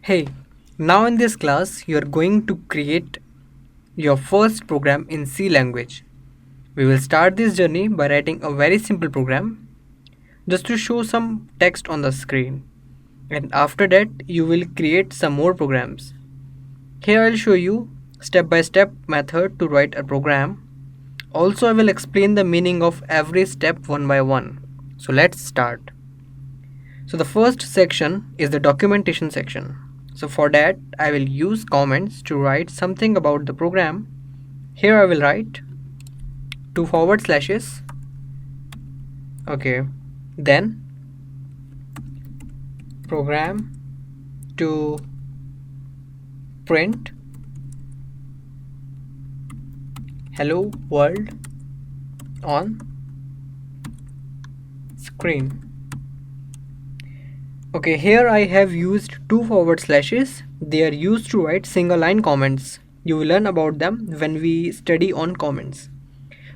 Hey, now in this class you are going to create your first program in C language. We will start this journey by writing a very simple program just to show some text on the screen. And after that you will create some more programs. Here I will show you step by step method to write a program. Also I will explain the meaning of every step one by one. So let's start. So the first section is the documentation section. So for that I will use comments to write something about the program. Here I will write two forward slashes. Okay. Then program to print hello world on screen. Okay, here I have used two forward slashes. They are used to write single line comments. You will learn about them when we study on comments.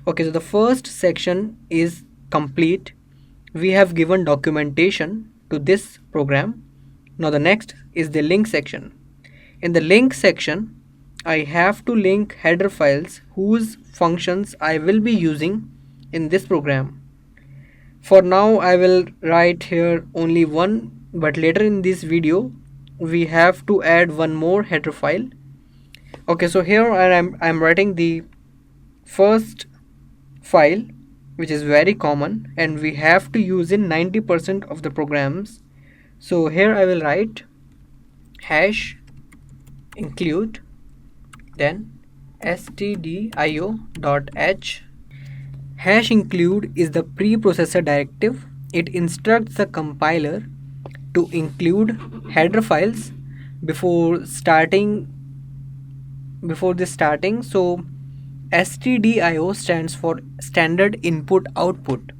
Okay, so the first section is complete. We have given documentation to this program. Now the next is the link section. In the link section, I have to link header files whose functions I will be using in this program. For now I will write here only one, but later in this video we have to add one more header file. Okay, so here I'm writing the first file, which is very common and we have to use in 90% of the programs. So here I will write hash include, then stdio.h. Hash include is the preprocessor directive. It instructs the compiler to include header files before this starting. So stdio stands for standard input output.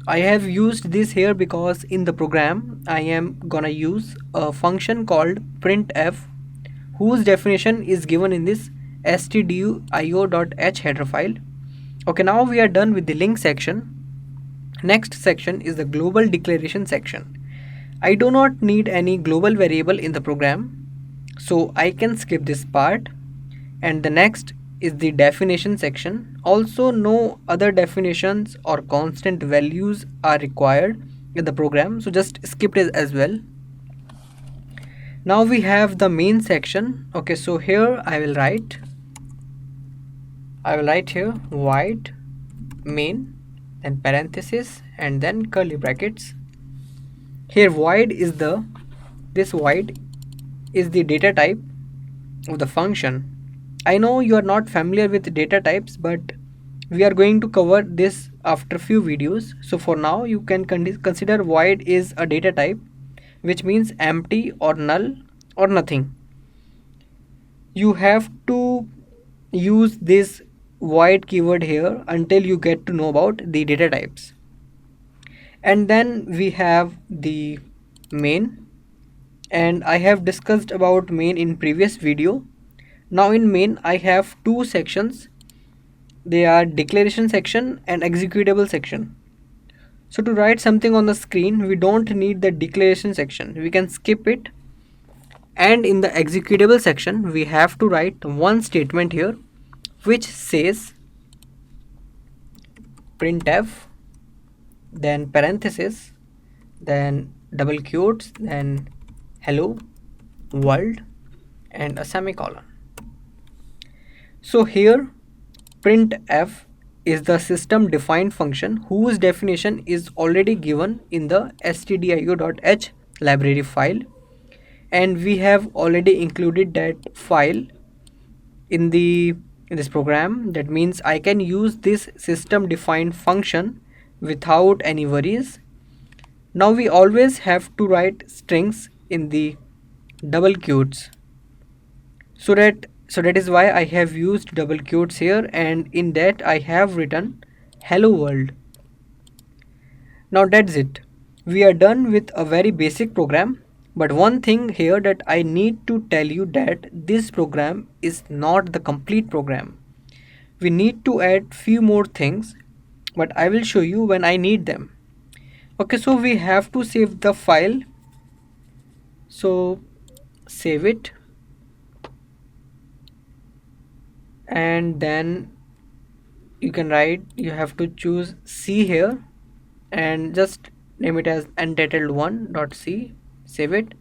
I have used this here because in the program I am gonna use a function called printf, whose definition is given in this stdio.h header file. Okay, now we are done with the link section. Next section is the global declaration section. I do not need any global variable in the program, so I can skip this part. And the next is the definition section. Also, no other definitions or constant values are required in the program, so just skip it as well. Now we have the main section. Okay, so here I will write here void main, then parenthesis, and then curly brackets. Here void is the data type of the function. I know you are not familiar with data types, but we are going to cover this after few videos. So for now you can consider void is a data type, which means empty or null or nothing. You have to use this void keyword here until you get to know about the data types. And then we have the main, and I have discussed about main in previous video. Now in main I have two sections. They are declaration section and executable section. So to write something on the screen, we don't need the declaration section, we can skip it. And in the executable section we have to write one statement here which says printf, then parenthesis, then double quotes, then hello world, and a semicolon. So here printf is the system defined function whose definition is already given in the stdio.h library file, and we have already included that file in this program. That means I can use this system defined function without any worries. Now we always have to write strings in the double quotes, so that is why I have used double quotes here, and in that I have written hello world. Now that's it. We are done with a very basic program, but one thing here that I need to tell you, that this program is not the complete program. We need to add few more things, but I will show you when I need them. Okay, so we have to save the file. So save it, and then you can write, you have to choose C here and just name it as untitled1.c, save it.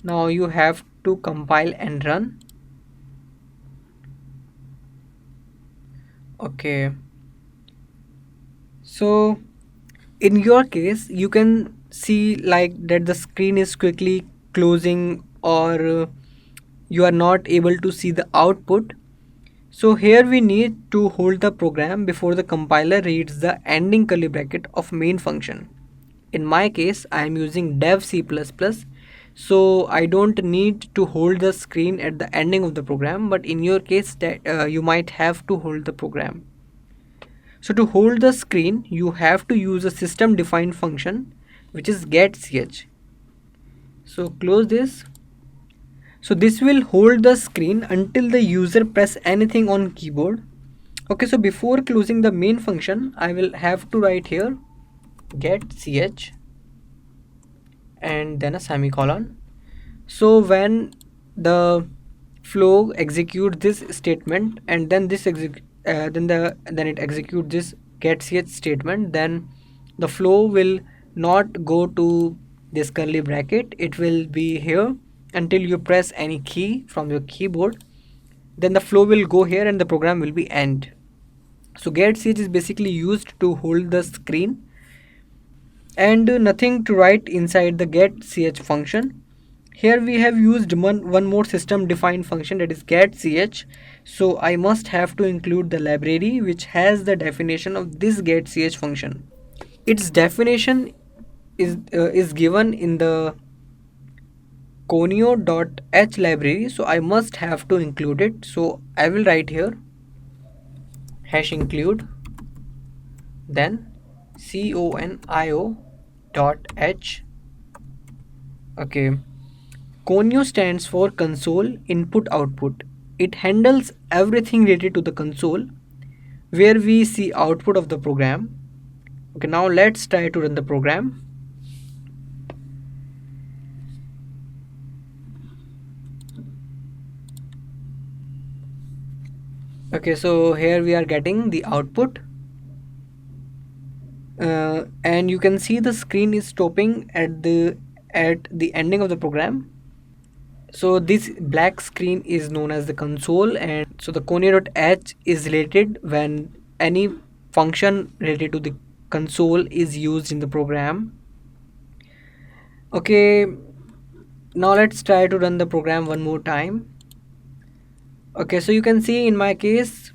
Now you have to compile and run. Okay, so in your case you can see like that the screen is quickly closing, or you are not able to see the output. So here we need to hold the program before the compiler reads the ending curly bracket of main function. In my case I am using dev C++, so I don't need to hold the screen at the ending of the program, but in your case that you might have to hold the program. So to hold the screen you have to use a system defined function which is getch. So close this. So this will hold the screen until the user press anything on keyboard. Okay, so before closing the main function I will have to write here getch and then a semicolon. So when the flow executes this statement and then then it executes this getch statement, then the flow will not go to this curly bracket, it will be here until you press any key from your keyboard. Then the flow will go here and the program will be end. So getch is basically used to hold the screen, and nothing to write inside the getch function. Here we have used one more system defined function, that is getch. So I must have to include the library which has the definition of this getch function. Its definition is given in the conio.h library, so I must have to include it. So I will write here hash include, then conio dot h. Okay, conio stands for console input output. It handles everything related to the console where we see output of the program. Okay, now let's try to run the program. Okay, so here we are getting the output, and you can see the screen is stopping at the ending of the program. So this black screen is known as the console, and so the conio.h is related when any function related to the console is used in the program. Okay, now let's try to run the program one more time. Okay, so you can see in my case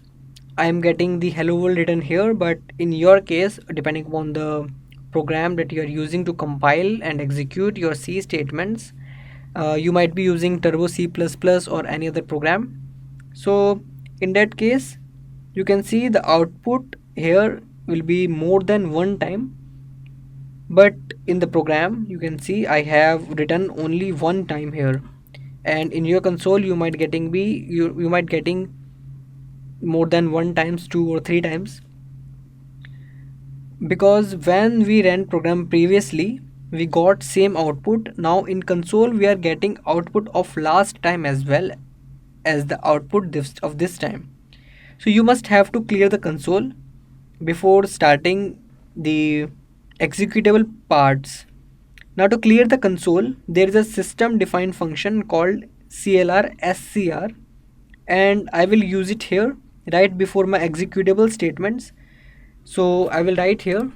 I am getting the hello world written here, but in your case, depending upon the program that you are using to compile and execute your C statements, you might be using Turbo C++ or any other program. So in that case you can see the output here will be more than one time, but in the program you can see I have written only one time here, and in your console you might you might getting more than one times, two or three times, because when we ran program previously we got same output. Now in console we are getting output of last time as well as the output of this time. So you must have to clear the console before starting the executable parts. Now to clear the console there is a system defined function called clr and I will use it here right before my executable statements. So I will write here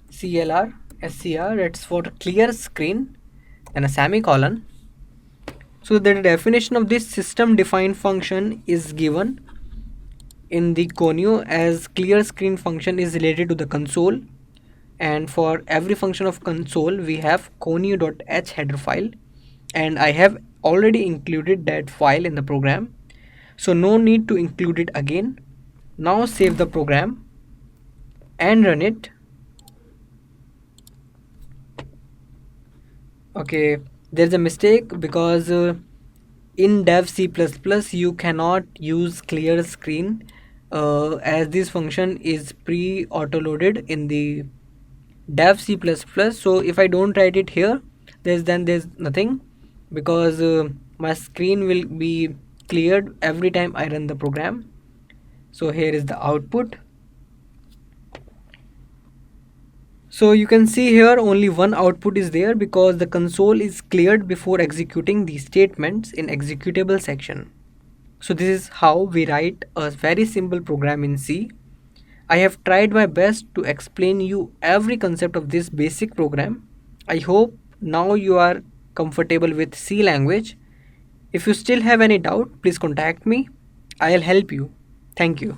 clr it's for clear screen and a semicolon. So the definition of this system defined function is given in the conio as clear screen function is related to the console, and for every function of console we have conio.h header file, and I have already included that file in the program, so no need to include it again. Now save the program and run it. Okay, there's a mistake because in dev C++ you cannot use clear screen as this function is pre-auto loaded in the dev C++. So if I don't write it here, there's nothing, because my screen will be cleared every time I run the program. So here is the output. So you can see here only one output is there because the console is cleared before executing these statements in executable section. So this is how we write a very simple program in C. I have tried my best to explain you every concept of this basic program. I hope now you are comfortable with C language. If you still have any doubt, please contact me. I'll help you. Thank you.